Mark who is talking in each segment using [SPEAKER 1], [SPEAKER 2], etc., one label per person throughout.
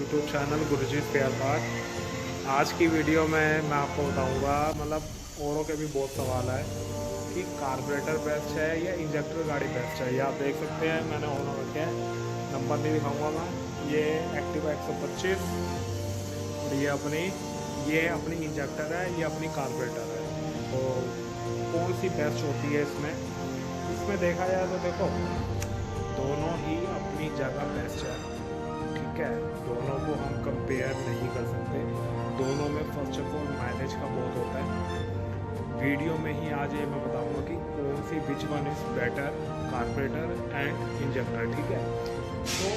[SPEAKER 1] YouTube channel गुरुजी spare part. आज की video में मैं आपको बताऊंगा, मतलब औरों के भी बहुत सवाल है कि कार्बोरेटर बेस्ट है या इंजेक्टर गाड़ी बेस्ट है। ये आप देख सकते हैं, मैंने ऑन रखे हैं, नंबर नहीं दिखाऊंगा मैं। ये एक्टिवा 125 और ये अपनी इंजेक्टर है, ये अपनी कार्बोरेटर है। तो कौन सी बेस्ट होती है इसमें देखा जाए तो देखो, दोनों ही अपनी जगह बेस्ट है, ठीक है। दोनों को हम कंपेयर नहीं कर सकते। दोनों में फर्स्ट ऑफ ऑल माइलेज का बहुत होता है। वीडियो में ही आज ये मैं बताऊंगा कि कौन सी which one is better, carburettor and injector, ठीक है। तो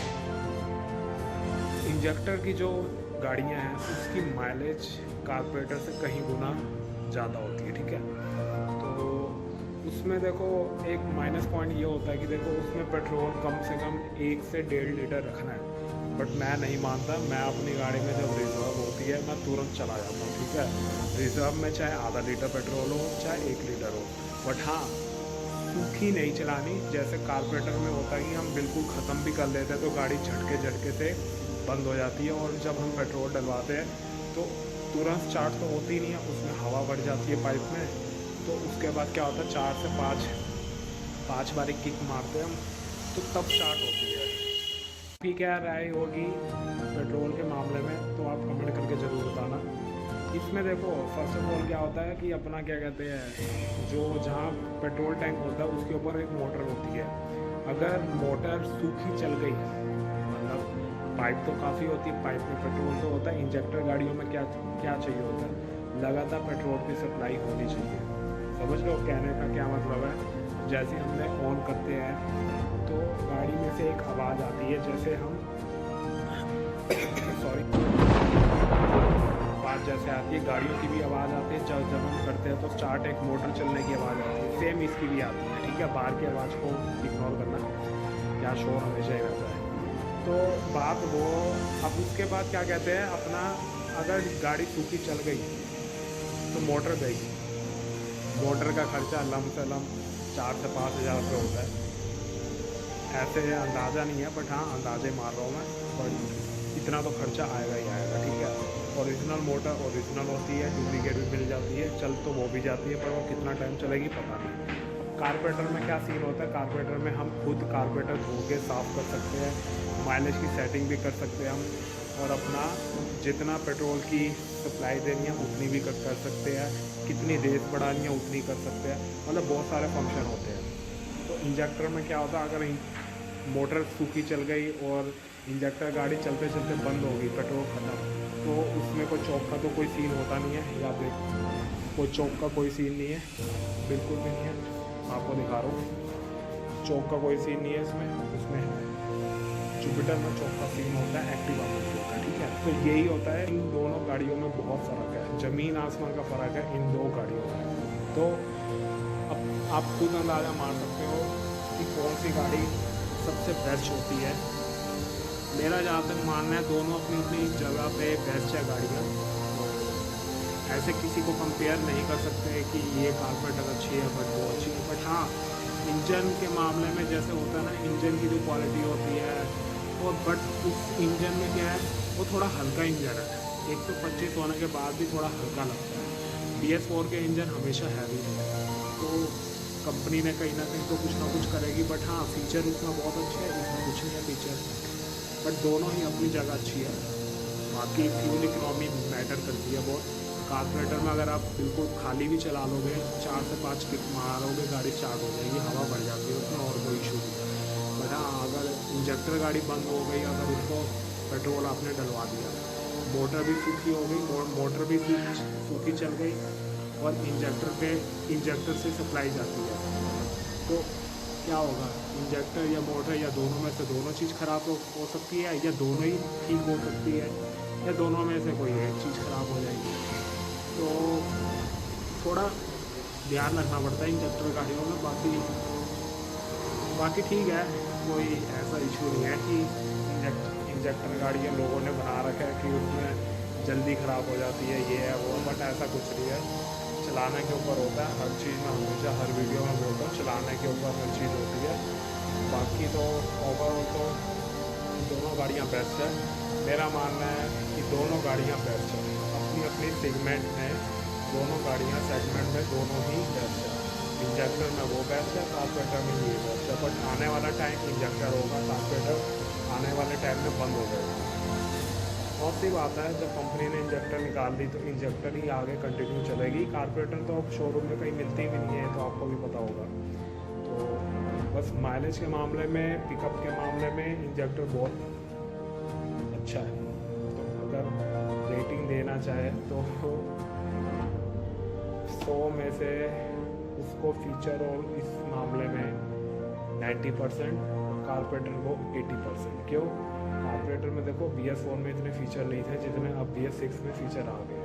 [SPEAKER 1] इंजेक्टर की जो गाड़ियां हैं उसकी माइलेज कार्बोरेटर से कहीं गुना ज़्यादा होती है, ठीक है। तो उसमें देखो एक माइनस पॉइंट ये होता है कि देखो उसमें पेट्रोल कम से कम 1 से 1.5 लीटर रखना है, बट मैं नहीं मानता। मैं अपनी गाड़ी में जब रिजर्व होती है मैं तुरंत चला जाता हूँ, ठीक है। रिजर्व में चाहे आधा लीटर पेट्रोल हो चाहे 1 लीटर हो, बट हाँ सूखी नहीं चलानी। जैसे कार्बोरेटर में होता है कि हम बिल्कुल ख़त्म भी कर लेते हैं तो गाड़ी झटके से बंद हो जाती है, और जब हम पेट्रोल डलवाते हैं तो तुरंत स्टार्ट तो होती नहीं है, उसमें हवा बढ़ जाती है पाइप में। तो उसके बाद क्या होता है, 4 से 5 बारी किक मारते हैं हम, तो तब स्टार्ट होती है। आपकी क्या राय होगी पेट्रोल के मामले में, तो आप कमेंट करके ज़रूर बताना। इसमें देखो फर्स्ट ऑफ ऑल क्या होता है कि अपना क्या कहते हैं, जो जहाँ पेट्रोल टैंक होता है उसके ऊपर एक मोटर होती है। अगर मोटर सूखी चल गई, मतलब पाइप तो काफ़ी होती है, पाइप में पेट्रोल तो होता है। इंजेक्टर गाड़ियों में क्या क्या चाहिए होता है, लगातार पेट्रोल की सप्लाई होनी चाहिए। समझ लो कहने का क्या मतलब है। जैसे हमने ऑन करते हैं तो गाड़ी में से एक आवाज़ आती है, जैसे हम सॉरी आवाज़ जैसे आती है, गाड़ियों की भी आवाज़ आती है। जब हम करते हैं तो स्टार्ट एक मोटर चलने की आवाज़ आती है, सेम इसकी भी आती है, ठीक है। बाहर की आवाज़ को इग्नोर करना, यहाँ शोर हमेशा ही रहता है। तो बात वो, अब उसके बाद क्या कहते हैं अपना, अगर गाड़ी सूखी चल गई तो मोटर गई, मोटर का खर्चा लम से लम 4 से 5 हज़ार रुपये होता है। ऐसे अंदाज़ा नहीं है, बट हाँ अंदाजे मार रहा हूँ मैं, बट इतना तो खर्चा आएगा ही आएगा, ठीक है। ओरिजिनल मोटर ओरिजिनल होती है, डुप्लीकेट भी मिल जाती है, चल तो वो भी जाती है, पर वो कितना टाइम चलेगी पता नहीं। कार्बोरेटर में क्या सीन होता है, कार्बोरेटर में हम खुद कार्बोरेटर धो के साफ़ कर सकते हैं, माइलेज की सेटिंग भी कर सकते हैं हम, और अपना जितना पेट्रोल की सप्लाई देनी है उतनी भी कर सकते हैं, कितनी रेस बढ़ानी है उतनी कर सकते हैं, मतलब बहुत सारे फंक्शन होते हैं। तो इंजेक्टर में क्या होता है, अगर मोटर सूखी चल गई और इंजेक्टर गाड़ी चलते चलते बंद हो गई, पेट्रोल ख़त्म, तो उसमें कोई चौक का तो कोई सीन होता नहीं है। या देख, कोई चौक का कोई सीन नहीं है, बिल्कुल भी नहीं है। आपको दिखा रहा हूँ, चौक का कोई सीन नहीं है इसमें है। जुपिटर में चौक का सीन होता है, एक्टिवा में नहीं होता, ठीक है। तो यही होता है, इन दोनों गाड़ियों में बहुत फ़र्क है, ज़मीन आसमान का फ़र्क है इन दो गाड़ियों में। तो अब आप खुद अंदाज़ा मार सकते हो कि कौन सी गाड़ी सबसे बेस्ट होती है। मेरा जहाँ तक मानना है, दोनों अपनी अपनी जगह पे बेस्ट है गाड़ियाँ। ऐसे किसी को कंपेयर नहीं कर सकते कि ये कार्बोरेटर अच्छी है बट वो अच्छी है। बट हाँ, इंजन के मामले में जैसे होता है ना, इंजन की जो क्वालिटी होती है, और बट उस इंजन में क्या है, वो थोड़ा हल्का इंजन है। 125 होने के बाद भी थोड़ा हल्का लगता है। BS4 के इंजन हमेशा हैवी है, तो कंपनी ने कहीं ना कहीं तो कुछ ना कुछ करेगी। बट हाँ, फीचर उसमें बहुत अच्छे है, इसमें कुछ नहीं है फीचर, बट दोनों ही अपनी जगह अच्छी है। बाकी फ्यूल इकनॉमी मैटर करती है बहुत। कार्बोरेटर में अगर आप बिल्कुल खाली भी चला लोगे, 4 से 5 किक मारोगे, गाड़ी स्टार्ट हो जाएगी, हवा बढ़ जाती है उसमें, और कोई इशू नहीं। बट हाँ, अगर इंजेक्टर गाड़ी बंद हो गई, अगर उसको पेट्रोल आपने डलवा दिया, मोटर भी सूखी हो गई, मोटर भी सूखी चल गई, और इंजेक्टर से सप्लाई जाती है, तो क्या होगा, इंजेक्टर या मोटर या दोनों में से दोनों चीज़ ख़राब हो सकती है, या दोनों ही ठीक हो सकती है, या दोनों में से कोई एक चीज़ ख़राब हो जाएगी। तो थोड़ा ध्यान रखना पड़ता है इंजेक्टर गाड़ियों में। बाकी ठीक है, कोई ऐसा इशू नहीं है कि इंजेक्टर गाड़ियाँ लोगों ने बना रखा है कि उसमें जल्दी ख़राब हो जाती है, ये है वो, बट ऐसा कुछ नहीं है। चलाने के ऊपर होता है हर चीज़ में, हमेशा हर वीडियो में बोलता हूँ, चलाने के ऊपर हर चीज़ होती है। बाकी तो ओवरऑल तो दोनों गाड़ियाँ बेस्ट है। मेरा मानना है कि दोनों गाड़ियाँ बेस्ट हैं अपनी अपनी सेगमेंट में। दोनों गाड़ियाँ सेगमेंट में दोनों ही बेस्ट है। इंजेक्टर में वो बेस्ट है, कार्बोरेटर में ये बेस्ट है। बट आने वाला टाइम इंजेक्टर होगा, कार्बोरेटर आने वाले टाइम में बंद हो जाएगा। बहुत सी बात है, जब कंपनी ने इंजेक्टर निकाल दी तो इंजेक्टर ही आगे कंटिन्यू चलेगी। कार्बोरेटर तो अब शोरूम में कहीं मिलती भी नहीं है, तो आपको भी पता होगा। तो बस माइलेज के मामले में, पिकअप के मामले में इंजेक्टर बहुत अच्छा है। तो अगर रेटिंग देना चाहे तो 100 में से उसको फीचर और इस मामले में 90%, कार्बोरेटर को 80%। क्यों? कार्बोरेटर में देखो BS4 में इतने फीचर नहीं थे जितने अब BS6 में फीचर आ गए।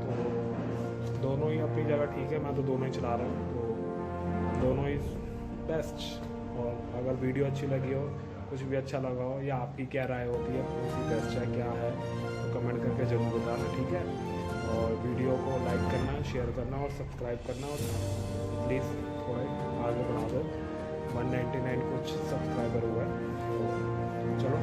[SPEAKER 1] तो दोनों ही अपनी जगह ठीक है, मैं तो दोनों ही चला रहा हूँ, तो दोनों ही बेस्ट। और अगर वीडियो अच्छी लगी हो, कुछ भी अच्छा लगा हो, या आपकी क्या राय होती है कौन सी बेस्ट है क्या है, तो कमेंट करके ज़रूर बताना, ठीक है। और वीडियो को लाइक करना, शेयर करना और सब्सक्राइब करना, और प्लीज़ थोड़े आगे बढ़ा दो। 199 कुछ सब्सक्राइबर हुआ है, तो चलो